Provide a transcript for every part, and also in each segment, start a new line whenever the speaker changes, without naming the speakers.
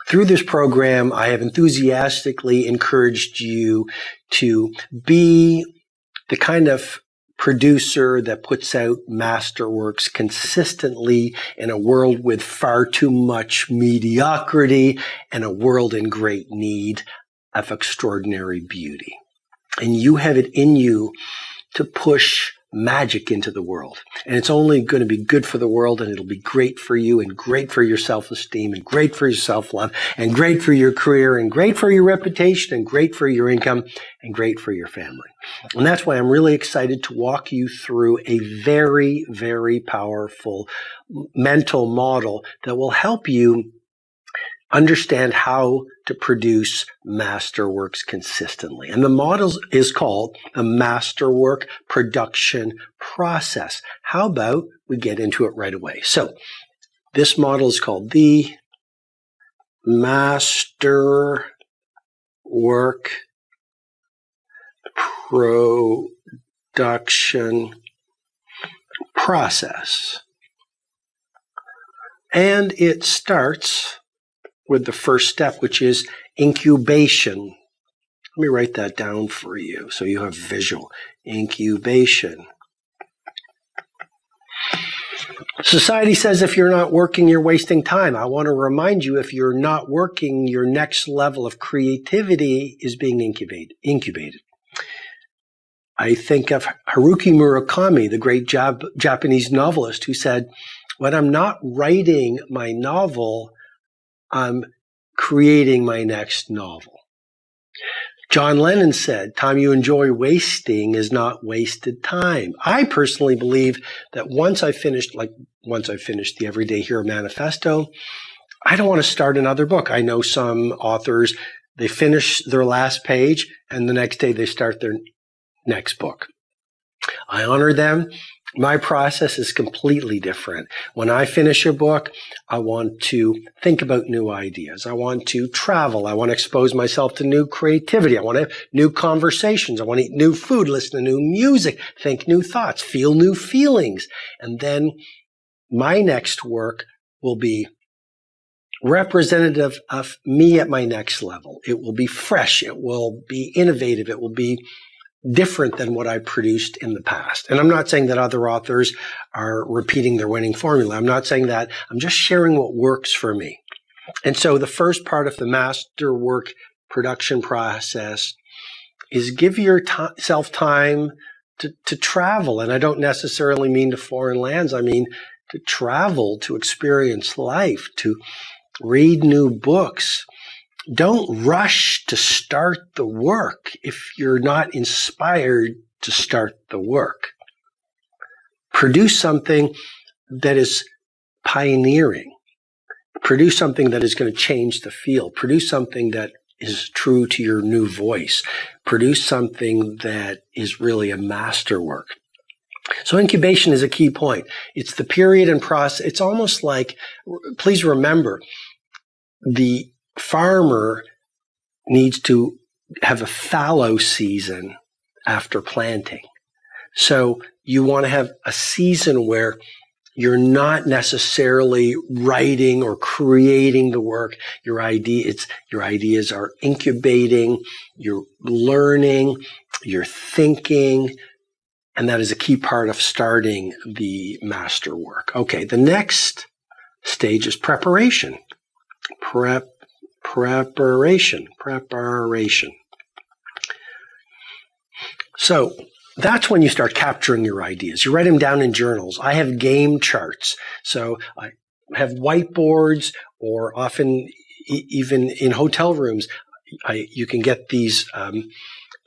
Through this program, I have enthusiastically encouraged you to be the kind of producer that puts out masterworks consistently in a world with far too much mediocrity and a world in great need of extraordinary beauty. And you have it in you to push magic into the world. And it's only going to be good for the world, and it'll be great for you and great for your self-esteem and great for your self-love and great for your career and great for your reputation and great for your income and great for your family. And that's why I'm really excited to walk you through a very, very powerful mental model that will help you understand how to produce masterworks consistently. And the model is called the Masterwork Production Process. How about we get into it right away? So this model is called the Masterwork Production Process. And it starts with the first step, which is incubation. Let me write that down for you so you have visual. Incubation. Society says if you're not working, you're wasting time. I want to remind you, if you're not working, your next level of creativity is being incubated. I think of Haruki Murakami, the great Japanese novelist, who said, when I'm not writing my novel, I'm creating my next novel. John Lennon said, time you enjoy wasting is not wasted time. I personally believe that once I finished the Everyday Hero Manifesto, I don't want to start another book. I know some authors, they finish their last page and the next day they start their next book. I honor them. My process is completely different. When I finish a book, I want to think about new ideas. I want to travel. I want to expose myself to new creativity. I want to have new conversations. I want to eat new food, listen to new music, think new thoughts, feel new feelings. And then my next work will be representative of me at my next level. It will be fresh. It will be innovative. It will be different than what I produced in the past. And I'm not saying that other authors are repeating their winning formula. I'm not saying that. I'm just sharing what works for me. And so the first part of the Masterwork Production Process is give yourself time to travel. And I don't necessarily mean to foreign lands. I mean to travel, to experience life, to read new books. Don't rush to start the work if you're not inspired to start the work. Produce something that is pioneering. Produce something that is going to change the field. Produce something that is true to your new voice. Produce something that is really a masterwork. So incubation is a key point. It's the period and process. It's almost like, please remember, the farmer needs to have a fallow season after planting. So you want to have a season where you're not necessarily writing or creating the work. Your ideas are incubating, you're learning, you're thinking, and that is a key part of starting the masterwork. Okay, the next stage is preparation. Preparation. So that's when you start capturing your ideas. You write them down in journals. I have game charts. So I have whiteboards, or often even in hotel rooms, you can get these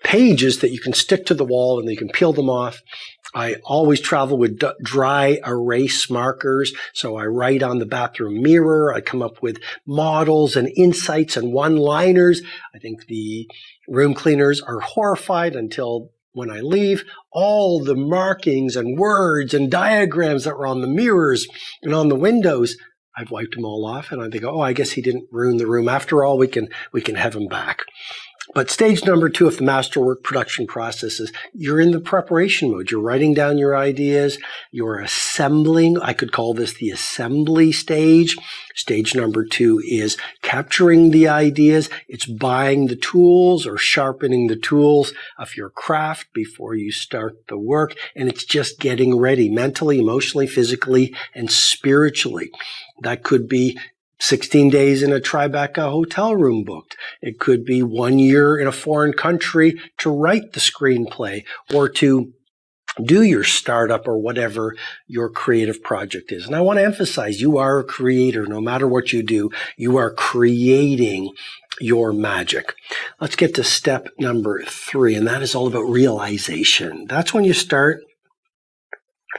pages that you can stick to the wall and you can peel them off. I always travel with dry erase markers, so I write on the bathroom mirror. I come up with models and insights and one-liners. I think the room cleaners are horrified until when I leave, all the markings and words and diagrams that were on the mirrors and on the windows, I've wiped them all off, and I think, oh, I guess he didn't ruin the room. After all, we can have him back. But stage number 2 of the Masterwork production process is you're in the preparation mode. You're writing down your ideas. You're assembling. I could call this the assembly stage. Stage number 2 is capturing the ideas. It's buying the tools or sharpening the tools of your craft before you start the work. And it's just getting ready mentally, emotionally, physically, and spiritually. That could be 16 days in a Tribeca hotel room booked. It could be 1 year in a foreign country to write the screenplay or to do your startup or whatever your creative project is. And I want to emphasize, you are a creator. No matter what you do, you are creating your magic. Let's get to step number 3, and that is all about realization. That's when you start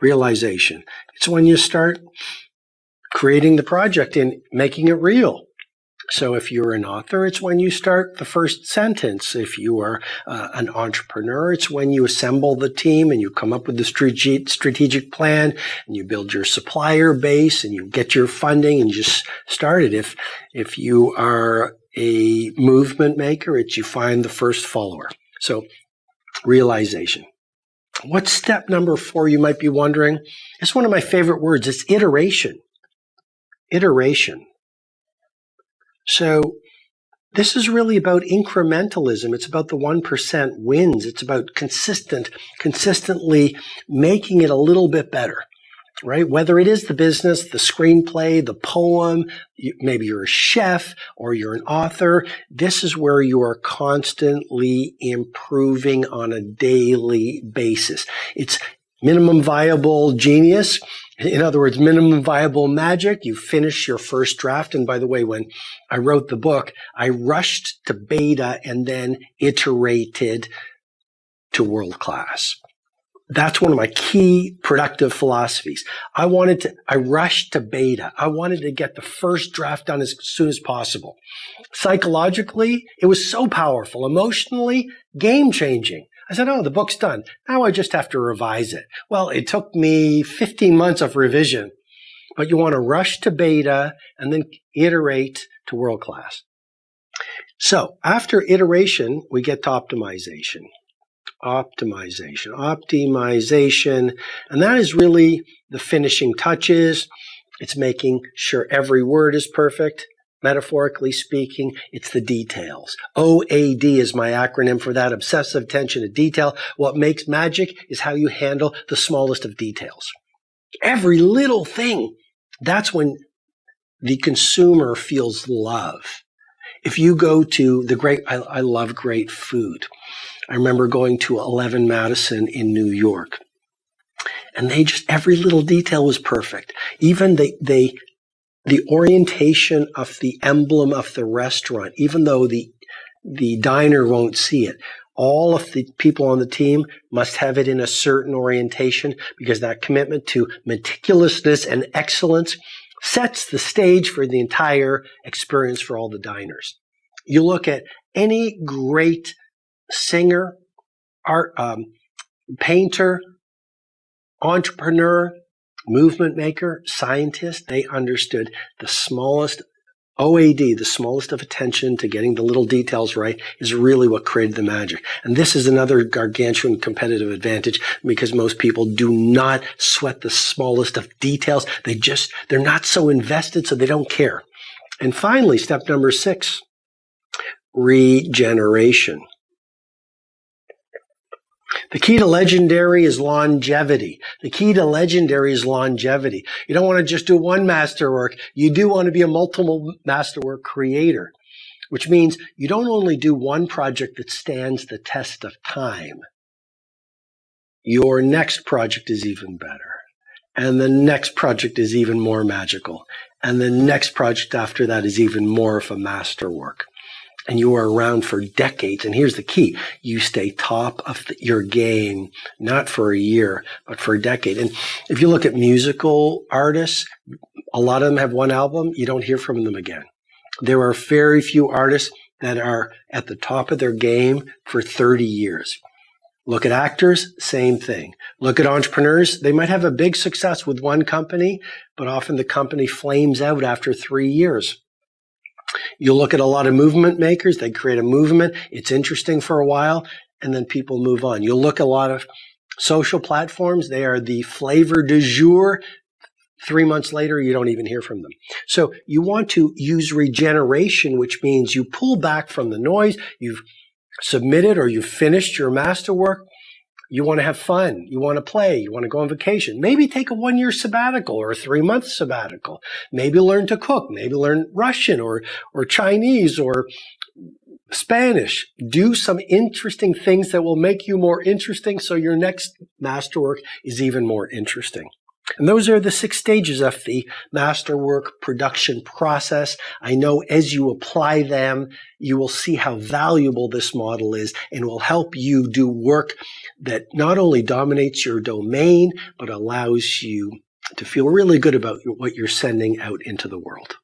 realization. It's when you start creating the project and making it real. So if you're an author, it's when you start the first sentence. If you are an entrepreneur, it's when you assemble the team and you come up with the strategic plan and you build your supplier base and you get your funding and just start it. If you are a movement maker, it's you find the first follower. So realization. What's step number 4, you might be wondering? It's one of my favorite words. It's iteration. Iteration. So this is really about incrementalism. It's about the 1% wins. It's about consistently making it a little bit better, right? Whether it is the business, the screenplay, the poem, maybe you're a chef or you're an author, this is where you are constantly improving on a daily basis. It's minimum viable genius. In other words, minimum viable magic. You finish your first draft. And by the way, when I wrote the book, I rushed to beta and then iterated to world class. That's one of my key productive philosophies. I rushed to beta. I wanted to get the first draft done as soon as possible. Psychologically, it was so powerful. Emotionally, game changing. I said, oh, the book's done. Now I just have to revise it. Well, it took me 15 months of revision, but you want to rush to beta and then iterate to world class. So after iteration, we get to optimization. Optimization. And that is really the finishing touches. It's making sure every word is perfect. Metaphorically speaking, it's the details. OAD is my acronym for that, obsessive attention to detail. What makes magic is how you handle the smallest of details. Every little thing. That's when the consumer feels love. If you go to I love great food. I remember going to 11 Madison in New York, and every little detail was perfect. Even the orientation of the emblem of the restaurant, even though the diner won't see it, all of the people on the team must have it in a certain orientation, because that commitment to meticulousness and excellence sets the stage for the entire experience for all the diners. You look at any great singer, painter, entrepreneur, movement maker, scientist, they understood the smallest OAD, the smallest of attention to getting the little details right, is really what created the magic. And this is another gargantuan competitive advantage, because most people do not sweat the smallest of details. They're not so invested, so they don't care. And finally, step number 6, regeneration. The key to legendary is longevity. You don't want to just do one masterwork. You do want to be a multiple masterwork creator, which means you don't only do one project that stands the test of time. Your next project is even better. And the next project is even more magical. And the next project after that is even more of a masterwork. And you are around for decades. And here's the key. You stay top of your game, not for a year, but for a decade. And if you look at musical artists, a lot of them have one album. You don't hear from them again. There are very few artists that are at the top of their game for 30 years. Look at actors, same thing. Look at entrepreneurs. They might have a big success with one company, but often the company flames out after 3 years. You look at a lot of movement makers, they create a movement, it's interesting for a while, and then people move on. You look at a lot of social platforms, they are the flavor du jour. 3 months later, you don't even hear from them. So you want to use regeneration, which means you pull back from the noise, you've submitted or you've finished your masterwork. You want to have fun. You want to play. You want to go on vacation. Maybe take a 1-year sabbatical or a 3-month sabbatical. Maybe learn to cook. Maybe learn Russian or Chinese or Spanish. Do some interesting things that will make you more interesting so your next masterwork is even more interesting. And those are the 6 stages of the Masterwork Production Process. I know as you apply them, you will see how valuable this model is and will help you do work that not only dominates your domain, but allows you to feel really good about what you're sending out into the world.